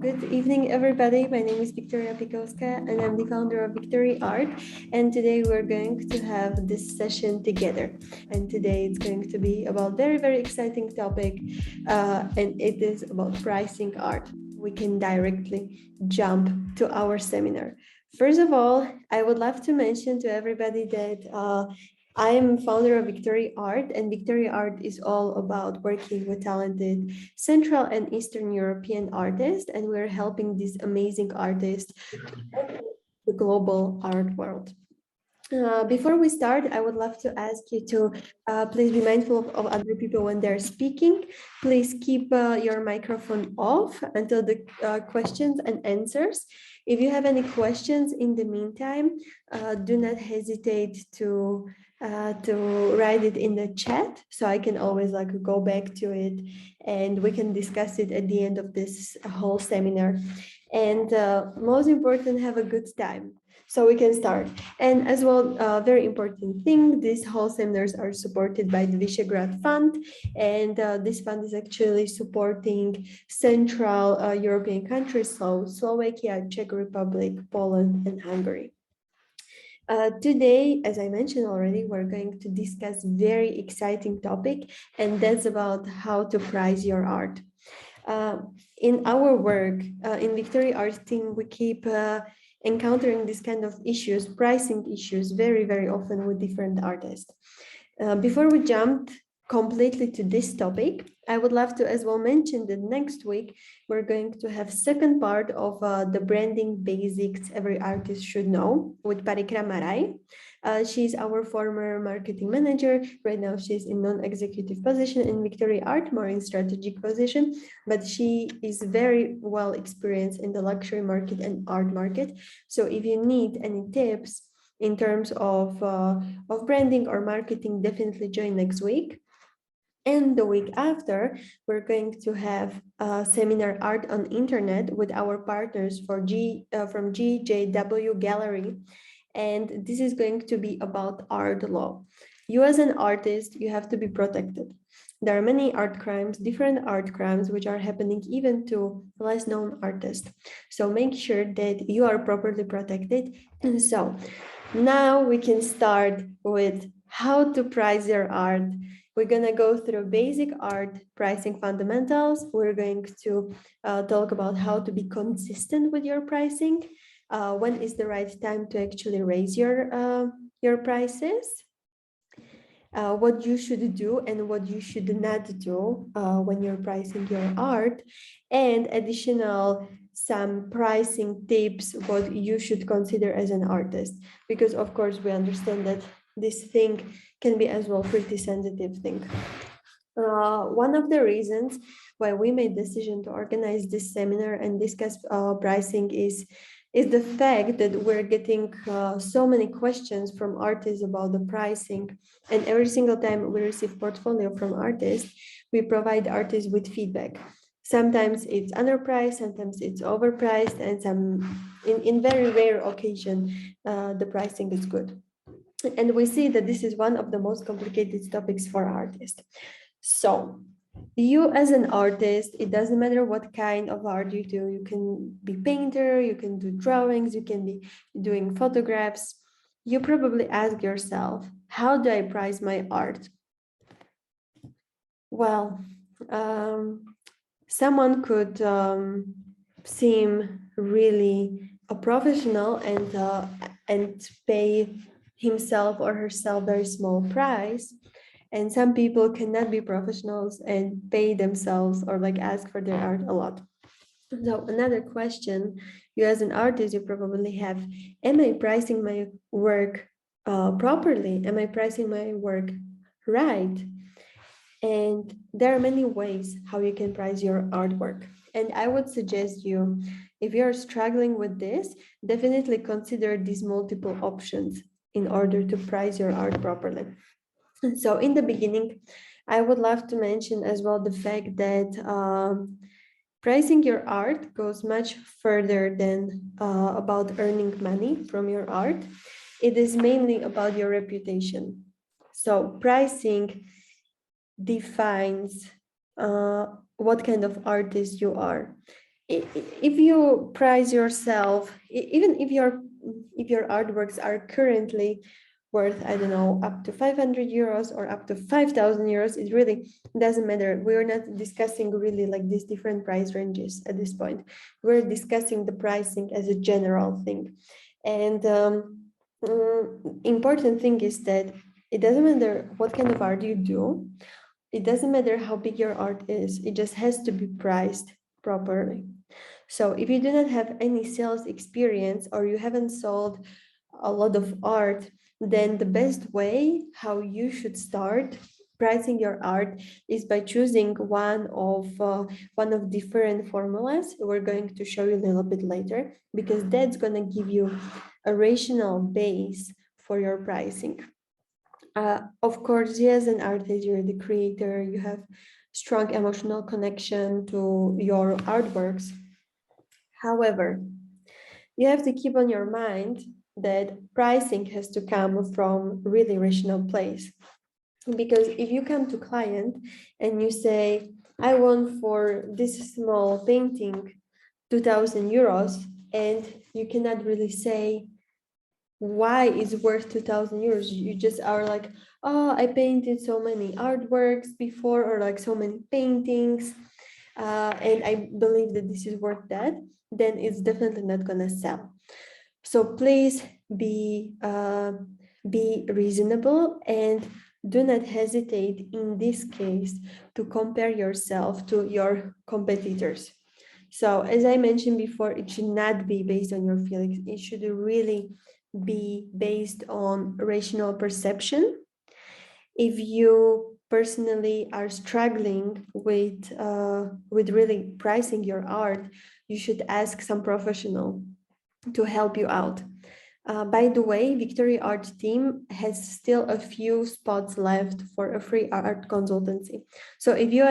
Good evening, everybody. My name is Victoria Pikowska, and I'm the founder of Victory Art. And today we're going to have this session together. And today it's going to be about very, very exciting topic, and it is about pricing art. We can directly jump to our seminar. First of all, I would love to mention to everybody that I am founder of Victory Art, and Victory Art is all about working with talented Central and Eastern European artists, and we're helping these amazing artists to the global art world. Before we start, I would love to ask you to please be mindful of other people when they're speaking. Please keep your microphone off until the questions and answers. If you have any questions in the meantime, do not hesitate to write it in the chat, so I can always go back to it and we can discuss it at the end of this whole seminar. And most important, have a good time. So we can start. And as well, very important thing, these whole seminars are supported by the Visegrad Fund. And this fund is actually supporting Central European countries, so Slovakia, Czech Republic, Poland, and Hungary. Today, as I mentioned already, we're going to discuss very exciting topic, and that's about how to price your art. In our work, in Victory Art team, we keep encountering this kind of issues, pricing issues, very, very often with different artists. Before we jump completely to this topic, I would love to as well mention that next week, we're going to have second part of the branding basics every artist should know with Parikra Marai. She's our former marketing manager. Right now, she's in non-executive position in Victory Art, more in strategic position, but she is very well experienced in the luxury market and art market. So if you need any tips in terms of branding or marketing, definitely join next week. And the week after, we're going to have a seminar Art on Internet with our partners from GJW Gallery. And this is going to be about art law. You as an artist, you have to be protected. There are many art crimes, different art crimes, which are happening even to less known artists. So make sure that you are properly protected. And so now we can start with how to price your art. We're going to go through basic art pricing fundamentals. We're going to talk about how to be consistent with your pricing. When is the right time to actually raise your prices? What you should do and what you should not do when you're pricing your art, and additional some pricing tips what you should consider as an artist, because of course we understand that this thing can be as well pretty sensitive thing. One of the reasons why we made decision to organize this seminar and discuss pricing is the fact that we're getting so many questions from artists about the pricing, and every single time we receive portfolio from artists, we provide artists with feedback. Sometimes it's underpriced, sometimes it's overpriced, and in very rare occasion, the pricing is good. And we see that this is one of the most complicated topics for artists. So you as an artist, it doesn't matter what kind of art you do. You can be painter, you can do drawings, you can be doing photographs. You probably ask yourself, how do I price my art? Well, someone could seem really a professional and pay himself or herself very small price, and some people cannot be professionals and pay themselves or ask for their art a lot. So another question you as an artist you probably have: am I pricing my work properly? Am I pricing my work right? And there are many ways how you can price your artwork. And I would suggest you, if you're struggling with this, definitely consider these multiple options in order to price your art properly. So in the beginning, I would love to mention as well the fact that pricing your art goes much further than about earning money from your art. It is mainly about your reputation. So pricing defines what kind of artist you are. if you price yourself, even if your artworks are currently worth, I don't know, up to 500 euros or up to 5,000 euros, it really doesn't matter. We're not discussing really like these different price ranges at this point. We're discussing the pricing as a general thing. And important thing is that it doesn't matter what kind of art you do. It doesn't matter how big your art is. It just has to be priced properly. So if you do not have any sales experience or you haven't sold a lot of art, then the best way how you should start pricing your art is by choosing one of different formulas we're going to show you a little bit later, because that's going to give you a rational base for your pricing. Of course, as an artist, you're the creator, you have strong emotional connection to your artworks. However, you have to keep on your mind that pricing has to come from really rational place. Because if you come to client and you say, I want for this small painting 2,000 euros, and you cannot really say why it's worth 2,000 euros. You just are like, oh, I painted so many artworks before, or like so many paintings, and I believe that this is worth that, then it's definitely not gonna sell. So please be reasonable and do not hesitate in this case to compare yourself to your competitors. So as I mentioned before, it should not be based on your feelings. It should really be based on rational perception. If you personally are struggling with really pricing your art, you should ask some professional to help you out. By the way, Victory Art team has still a few spots left for a free art consultancy. So if you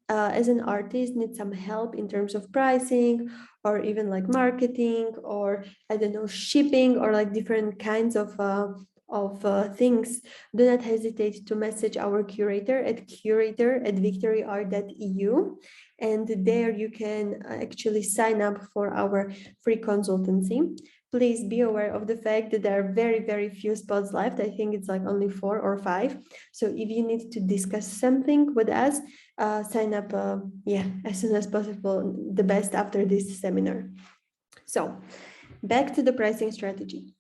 as an artist need some help in terms of pricing, or even like marketing, or I don't know, shipping, or like different kinds of things, do not hesitate to message our curator at victoryart.eu, and there you can actually sign up for our free consultancy. Please be aware of the fact that there are very, very few spots left. I think it's like only 4 or 5. So if you need to discuss something with us, sign up as soon as possible, the best after this seminar. So back to the pricing strategy.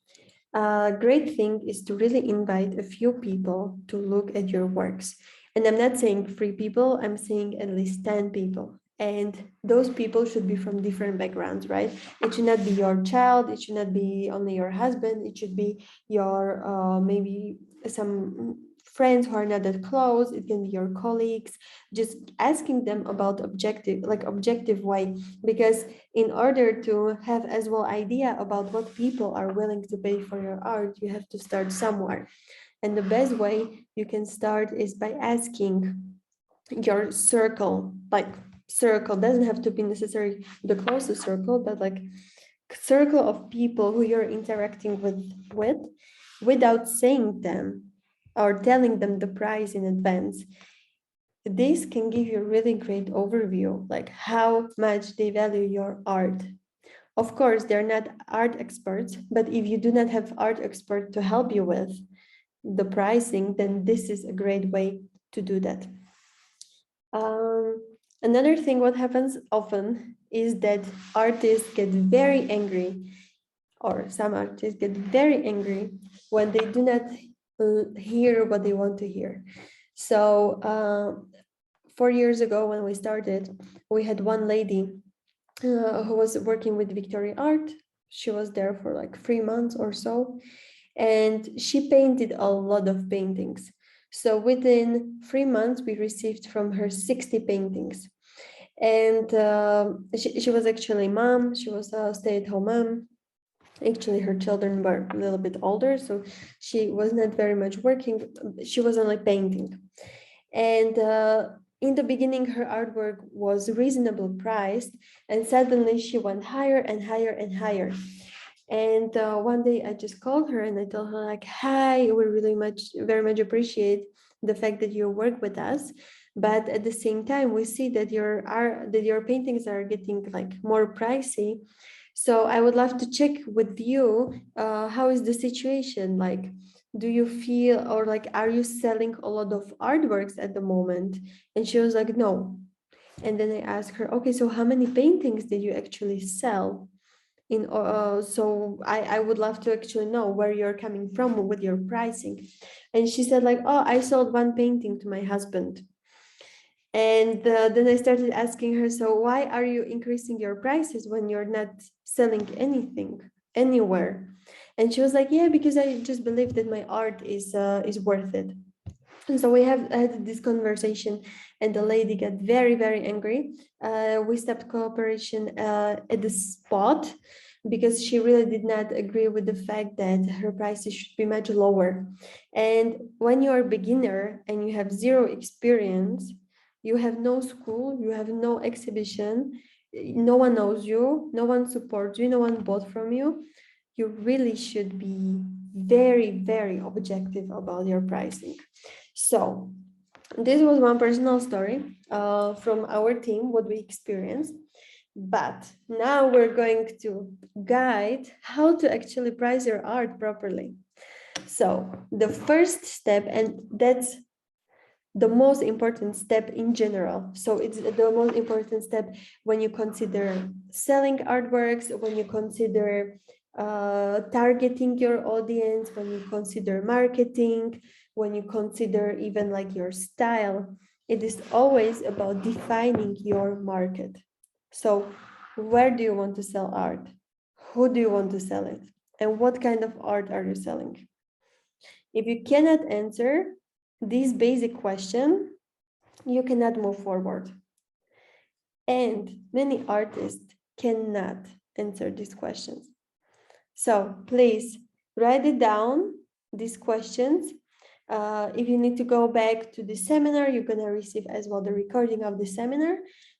Great thing is to really invite a few people to look at your works. And I'm not saying 3 people, I'm saying at least 10 people. And those people should be from different backgrounds, right? It should not be your child, it should not be only your husband, it should be your maybe some friends who are not that close, it can be your colleagues. Just asking them about objective way, because in order to have as well idea about what people are willing to pay for your art, you have to start somewhere. And the best way you can start is by asking your circle. Like, circle doesn't have to be necessarily the closest circle, but like circle of people who you're interacting with without saying them or telling them the price in advance. This can give you a really great overview, like how much they value your art. Of course, they're not art experts, but if you do not have art expert to help you with the pricing, then this is a great way to do that. Another thing what happens often is that artists get very angry, or some artists get very angry when they do not hear what they want to hear. So 4 years ago when we started, we had one lady who was working with Victory Art. She was there for like 3 months or so, and she painted a lot of paintings. So within 3 months, we received from her 60 paintings. And she was actually mom. She was a stay-at-home mom. Actually, her children were a little bit older, so she was not very much working. She was only painting. And in the beginning, her artwork was reasonable priced, and suddenly she went higher and higher and higher. And one day I just called her and I told her like, hi, we very much appreciate the fact that you work with us, but at the same time we see that your paintings are getting like more pricey. So I would love to check with you, how is the situation? Like, do you feel, or like, are you selling a lot of artworks at the moment? And she was like, no. And then I asked her, okay, so how many paintings did you actually sell? So I would love to actually know where you're coming from with your pricing. And she said like, oh, I sold one painting to my husband. And then I started asking her, so why are you increasing your prices when you're not selling anything anywhere? And she was like, yeah, because I just believe that my art is worth it. And so we have had this conversation, and the lady got very, very angry. We stopped cooperation at the spot because she really did not agree with the fact that her prices should be much lower. And when you are a beginner and you have zero experience, you have no school, you have no exhibition, no one knows you, no one supports you, no one bought from you, you really should be very, very objective about your pricing. So this was one personal story from our team, what we experienced. But now we're going to guide how to actually price your art properly. So the first step, and that's the most important step in general. So it's the most important step when you consider selling artworks, when you consider targeting your audience, when you consider marketing, when you consider even like your style. It is always about defining your market. So where do you want to sell art? Who do you want to sell it? And what kind of art are you selling? If you cannot answer this basic question, you cannot move forward. And many artists cannot answer these questions. So please write it down, these questions. If you need to go back to the seminar, you're going to receive as well the recording of the seminar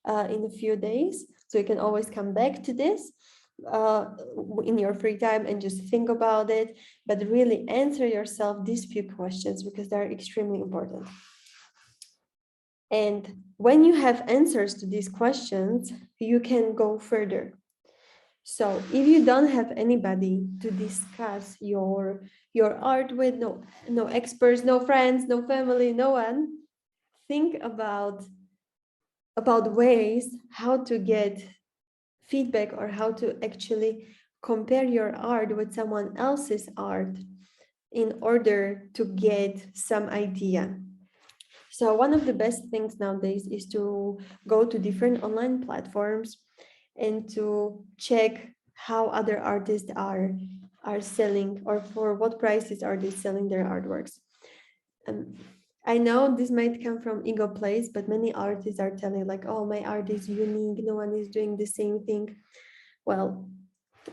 in a few days. So you can always come back to this in your free time and just think about it, but really answer yourself these few questions because they're extremely important. And when you have answers to these questions, you can go further. So if you don't have anybody to discuss your art with, no experts, no friends, no family, no one, think about ways how to get feedback or how to actually compare your art with someone else's art in order to get some idea. So one of the best things nowadays is to go to different online platforms and to check how other artists are selling, or for what prices are they selling their artworks. I know this might come from ego place, but many artists are telling like, oh, my art is unique, no one is doing the same thing. Well,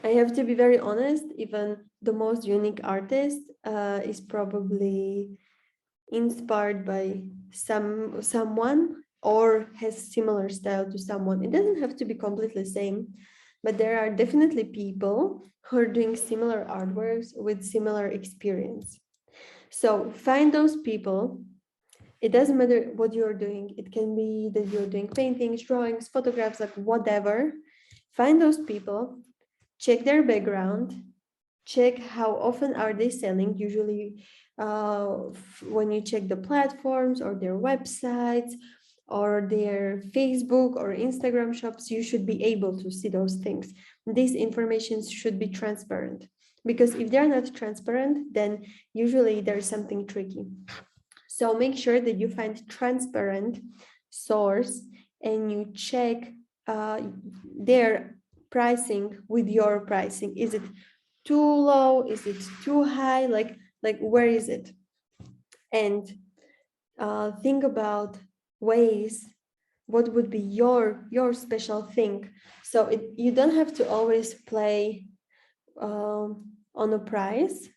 I have to be very honest, even the most unique artist is probably inspired by someone or has similar style to someone. It doesn't have to be completely same, but there are definitely people who are doing similar artworks with similar experience. So find those people. It doesn't matter what you're doing. It can be that you're doing paintings, drawings, photographs, like whatever. Find those people, check their background, check how often are they selling. Usually when you check the platforms or their websites or their Facebook or Instagram shops, you should be able to see those things. This information should be transparent, because if they're not transparent, then usually there's something tricky. So make sure that you find transparent source and you check their pricing with your pricing. Is it too low? Is it too high? Like where is it? And think about ways, what would be your special thing. So you don't have to always play on a price,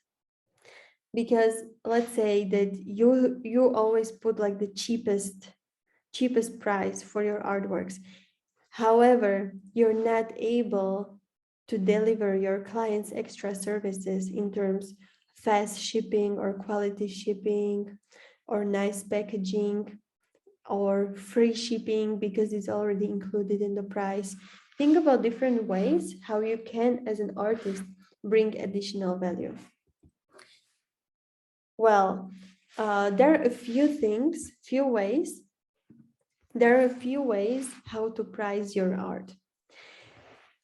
because let's say that you always put like the cheapest price for your artworks. However, you're not able to deliver your clients extra services in terms fast shipping or quality shipping, or nice packaging, or free shipping because it's already included in the price. Think about different ways how you can, as an artist, bring additional value. Well, there are a few ways. There are a few ways how to price your art.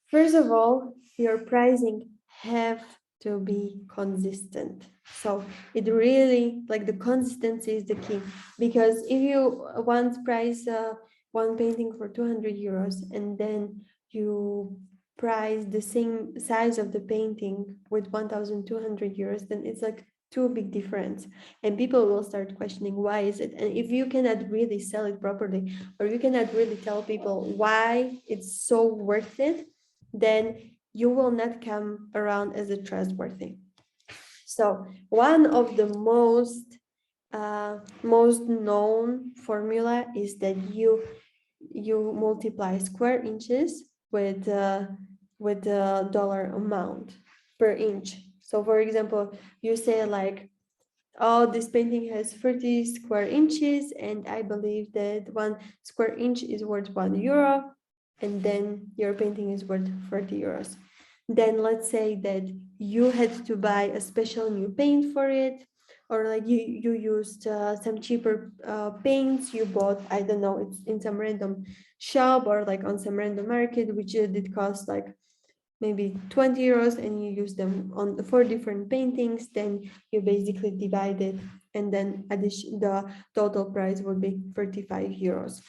First of all, your pricing have to be consistent. So it really, like, the consistency is the key, because if you once price one painting for 200 euros and then you price the same size of the painting with 1,200 euros, then it's like too big difference, and people will start questioning why is it. And if you cannot really sell it properly, or you cannot really tell people why it's so worth it, then you will not come around as a trustworthy. So one of the most known formula is that you multiply square inches with the dollar amount per inch. So for example, you say like, oh, this painting has 30 square inches, and I believe that 1 square inch is worth €1, and then your painting is worth 30 euros. Then let's say that you had to buy a special new paint for it, or like you used some cheaper paints you bought, I don't know, it's in some random shop or like on some random market, which did cost like maybe 20 euros, and you use them on the 4 different paintings. Then you basically divide it, and then the total price would be 35 euros.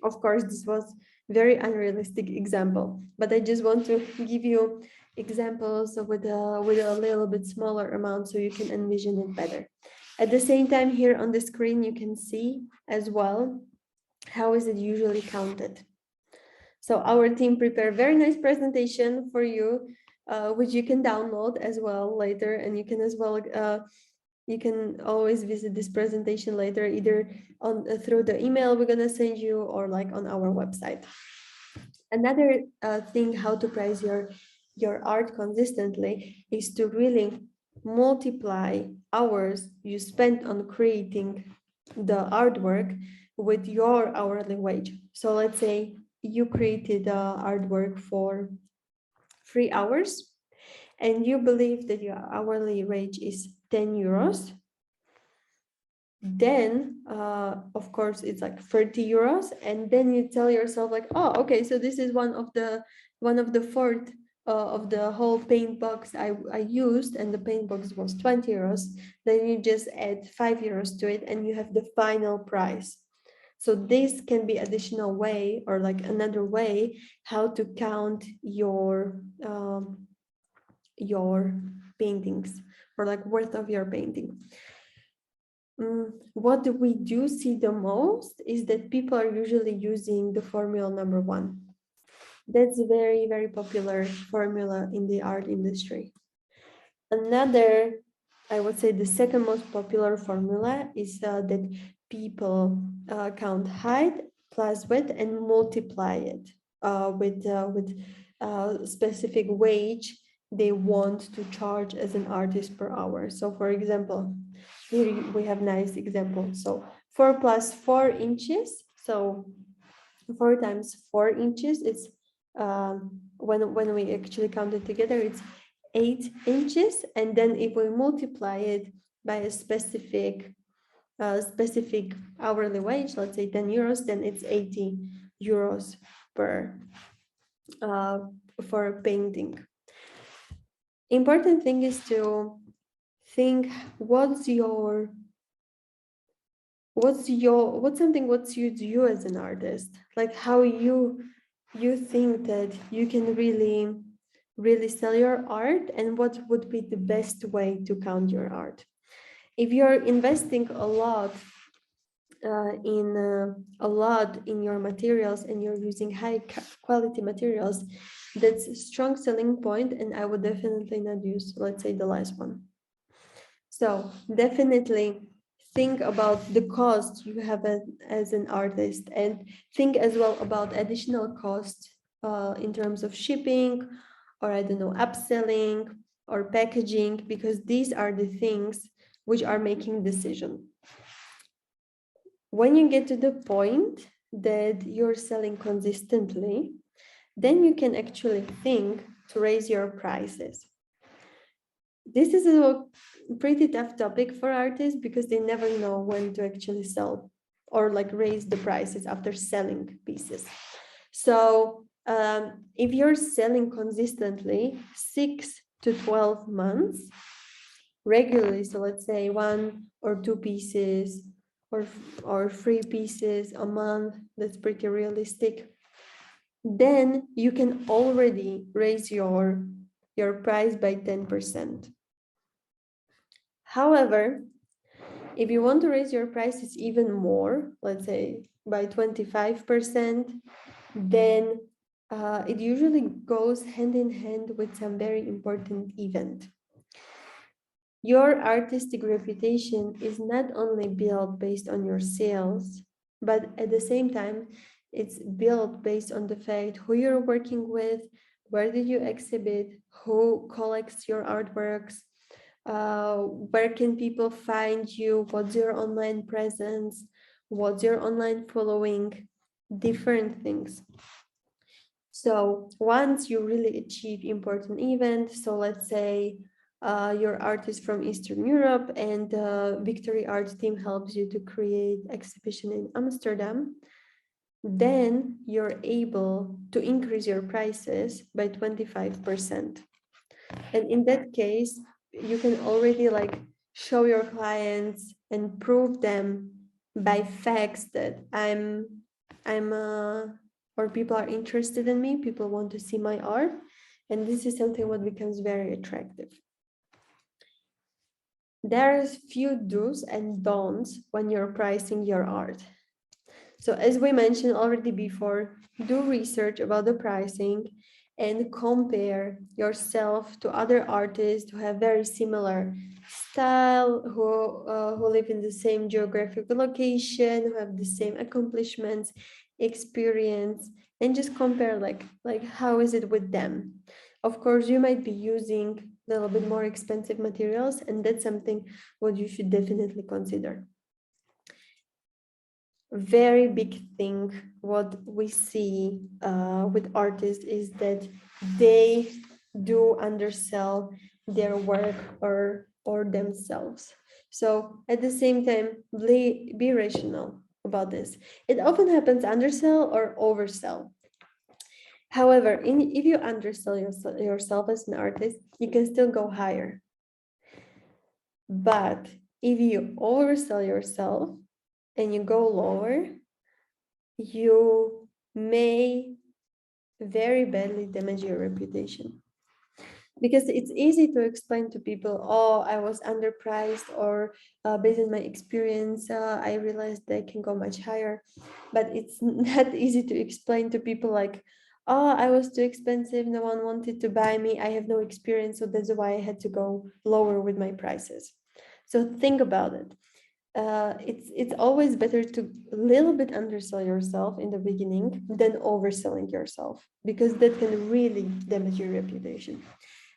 Of course, this was very unrealistic example, but I just want to give you examples with a little bit smaller amount so you can envision it better. At the same time, here on the screen, you can see as well how is it usually counted. So our team prepared a very nice presentation for you, which you can download as well later, and you can as well you can always visit this presentation later, either on through the email we're gonna send you, or like on our website. Another thing how to price your art consistently is to really multiply hours you spent on creating the artwork with your hourly wage. So let's say you created artwork for 3 hours, and you believe that your hourly wage is 10 euros, then of course it's like 30 euros, and then you tell yourself like, oh, okay, so this is one of the fourth of the whole paint box I used, and the paint box was 20 euros. Then you just add 5 euros to it, and you have the final price. So this can be additional way, or like another way how to count your paintings, or like worth of your painting. What we do see the most is that people are usually using the formula number 1. That's a very, very popular formula in the art industry. Another, I would say the second most popular formula is that people count height plus width and multiply it with specific wage they want to charge as an artist per hour. So for example, here we have nice example. So 4 plus 4 inches. So 4 times 4 inches is when we actually count it together, it's 8 inches. And then if we multiply it by a specific hourly wage, let's say 10 euros, then it's 80 euros per for painting. Important thing is to think what's something what suits you as an artist, like how you think that you can really sell your art, and what would be the best way to count your art. If you're investing a lot in your materials, and you're using high quality materials, that's a strong selling point, and I would definitely not use, let's say, the last one. So definitely think about the cost you have as an artist, and think as well about additional costs in terms of shipping, or I don't know, upselling or packaging, because these are the things which are making decision. When you get to the point that you're selling consistently, then you can actually think to raise your prices. This is a pretty tough topic for artists because they never know when to actually sell or like raise the prices after selling pieces. So if you're selling consistently 6 to 12 months regularly, so let's say 1 or 2 pieces or 3 pieces a month, that's pretty realistic, then you can already raise your price by 10%. However, if you want to raise your prices even more, let's say by 25%, then it usually goes hand in hand with some very important event. Your artistic reputation is not only built based on your sales, but at the same time, it's built based on the fact who you're working with, where did you exhibit, who collects your artworks, where can people find you, what's your online presence, what's your online following, different things. So once you really achieve important events, so let's say your art is from Eastern Europe and the Victory Art team helps you to create exhibition in Amsterdam, then you're able to increase your prices by 25%. And in that case, you can already like show your clients and prove them by facts that or people are interested in me, people want to see my art, and this is something what becomes very attractive. There's few do's and don'ts when you're pricing your art. So as we mentioned already before, do research about the pricing and compare yourself to other artists who have very similar style, who live in the same geographical location, who have the same accomplishments, experience, and just compare like how is it with them. Of course, you might be using a little bit more expensive materials, and that's something what you should definitely consider. Very big thing what we see with artists is that they do undersell their work or themselves. So at the same time, be rational about this. It often happens undersell or oversell. However, if you undersell yourself as an artist, you can still go higher. But if you oversell yourself and you go lower, you may very badly damage your reputation. Because it's easy to explain to people, oh, I was underpriced, or based on my experience, I realized they can go much higher. But it's not easy to explain to people like, oh, I was too expensive, no one wanted to buy me, I have no experience, so that's why I had to go lower with my prices. So think about it. It's always better to a little bit undersell yourself in the beginning than overselling yourself, because that can really damage your reputation.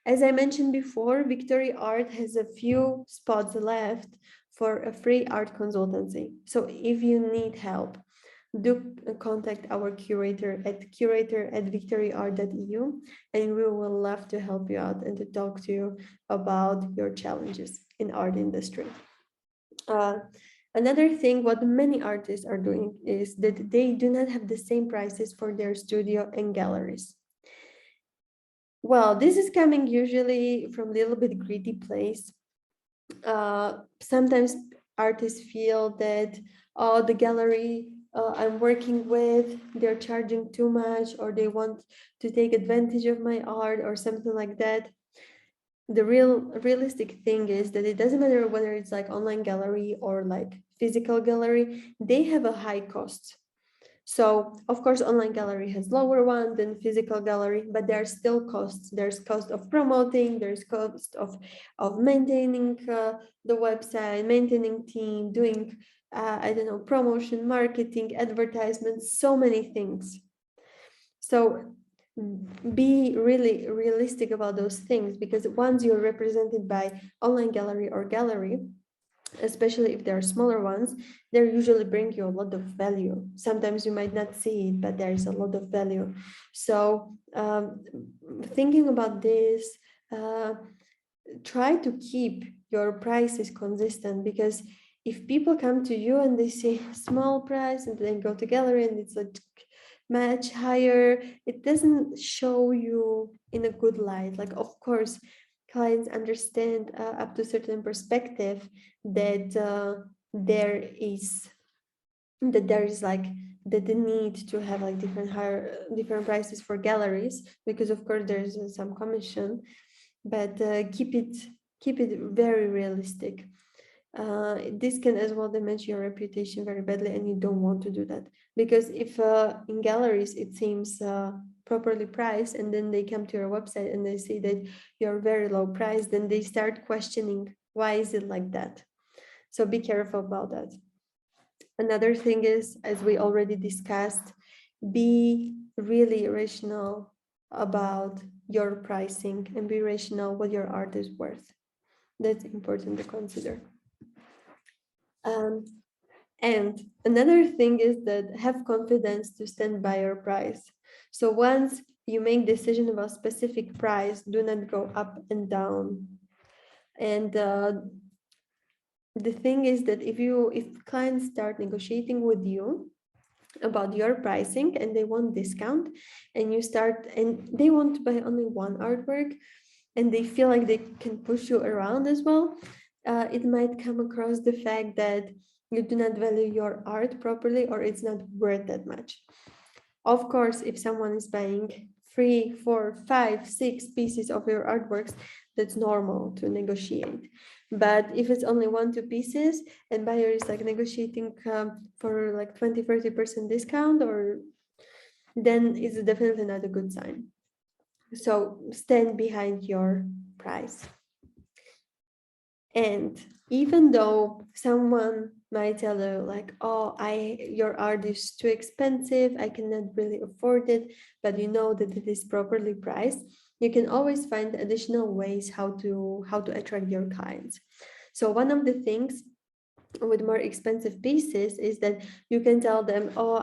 As I mentioned before, Victory Art has a few spots left for a free art consultancy. So if you need help, do contact our curator at curator@victoryart.eu, and we will love to help you out and to talk to you about your challenges in art industry. Another thing what many artists are doing is that they do not have the same prices for their studio and galleries. Well, this is coming usually from a little bit greedy place. Sometimes artists feel that, oh, the gallery I'm working with, they're charging too much, or they want to take advantage of my art or something like that. The realistic thing is that it doesn't matter whether it's like online gallery or like physical gallery, they have a high cost. So of course, online gallery has lower one than physical gallery, but there are still costs. There's cost of promoting, there's cost of maintaining the website, maintaining team, doing, I don't know, promotion, marketing, advertisements, so many things. So be really realistic about those things, because once you're represented by online gallery or gallery, especially if there are smaller ones, they usually bring you a lot of value. Sometimes you might not see it, but there's a lot of value. So thinking about this, uh, try to keep your prices consistent, because if people come to you and they see small price and then go to gallery and it's like much higher, it doesn't show you in a good light. Like, of course, clients understand up to a certain perspective that there is like that the need to have like different prices for galleries, because of course there's some commission, but keep it very realistic. This can as well damage your reputation very badly, and you don't want to do that, because if in galleries it seems properly priced, and then they come to your website and they see that you're very low price, then they start questioning why is it like that. So be careful about that. Another thing is, as we already discussed, be really rational about your pricing and be rational what your art is worth. That's important to consider. And another thing is that have confidence to stand by your price. So once you make decision about specific price, do not go up and down. And the thing is that if clients start negotiating with you about your pricing and they want discount, and you start and they want to buy only one artwork, and they feel like they can push you around as well, it might come across the fact that you do not value your art properly, or it's not worth that much. Of course, if someone is buying 3, 4, 5, 6 pieces of your artworks, that's normal to negotiate. But if it's only 1, 2 pieces and buyer is like negotiating for like 20, 30% discount, or then it's definitely not a good sign. So stand behind your price. And even though someone might tell you like, oh, your art is too expensive, I cannot really afford it, but you know that it is properly priced, you can always find additional ways how to attract your clients. So one of the things with more expensive pieces is that you can tell them, oh,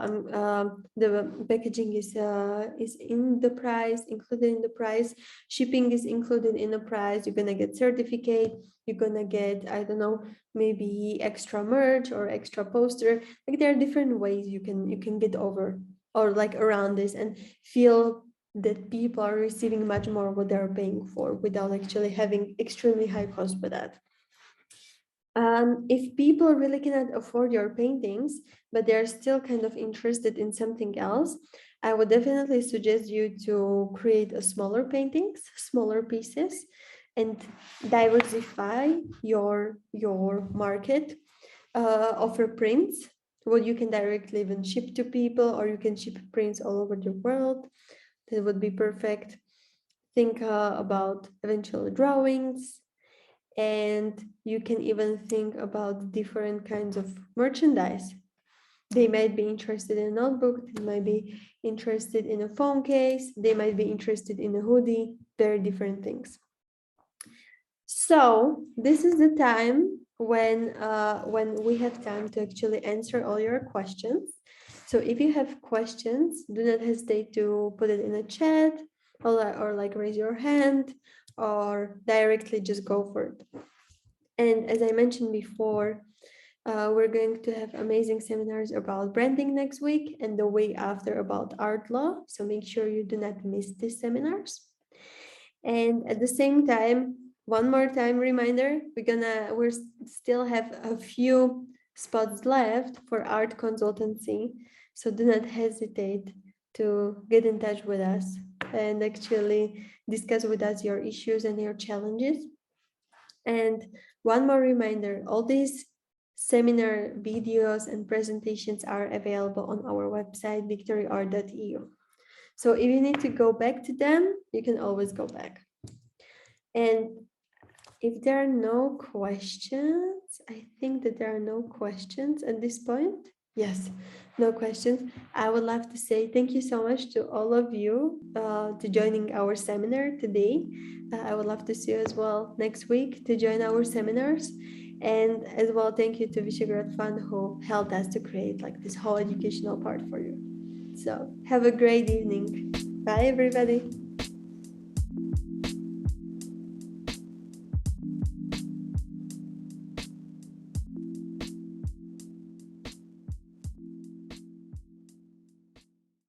the packaging is in the price, included in the price, shipping is included in the price, you're gonna get certificate, you're gonna get, I don't know, maybe extra merch or extra poster. Like there are different ways you can get over or like around this and feel that people are receiving much more what they're paying for without actually having extremely high cost for that. If people really cannot afford your paintings, but they're still kind of interested in something else, I would definitely suggest you to create a smaller paintings, smaller pieces, and diversify your market. Offer prints, what you can directly even ship to people, or you can ship prints all over the world. That would be perfect. Think about eventual drawings, and you can even think about different kinds of merchandise. They might be interested in a notebook, they might be interested in a phone case, they might be interested in a hoodie, very different things. So this is the time when we have time to actually answer all your questions. So if you have questions, do not hesitate to put it in a chat, or like raise your hand, or directly just go for it. And as I mentioned before, we're going to have amazing seminars about branding next week, and the week after about art law. So make sure you do not miss these seminars. And at the same time, one more time reminder, we still have a few spots left for art consultancy. So do not hesitate to get in touch with us and actually discuss with us your issues and your challenges. And one more reminder, all these seminar videos and presentations are available on our website, victoryart.eu. So if you need to go back to them, you can always go back. And if there are no questions, I think that there are no questions at this point. Yes, no questions. I would love to say thank you so much to all of you to joining our seminar today. I would love to see you as well next week to join our seminars. And as well, thank you to Visegrad Fund who helped us to create like this whole educational part for you. So have a great evening. Bye, everybody.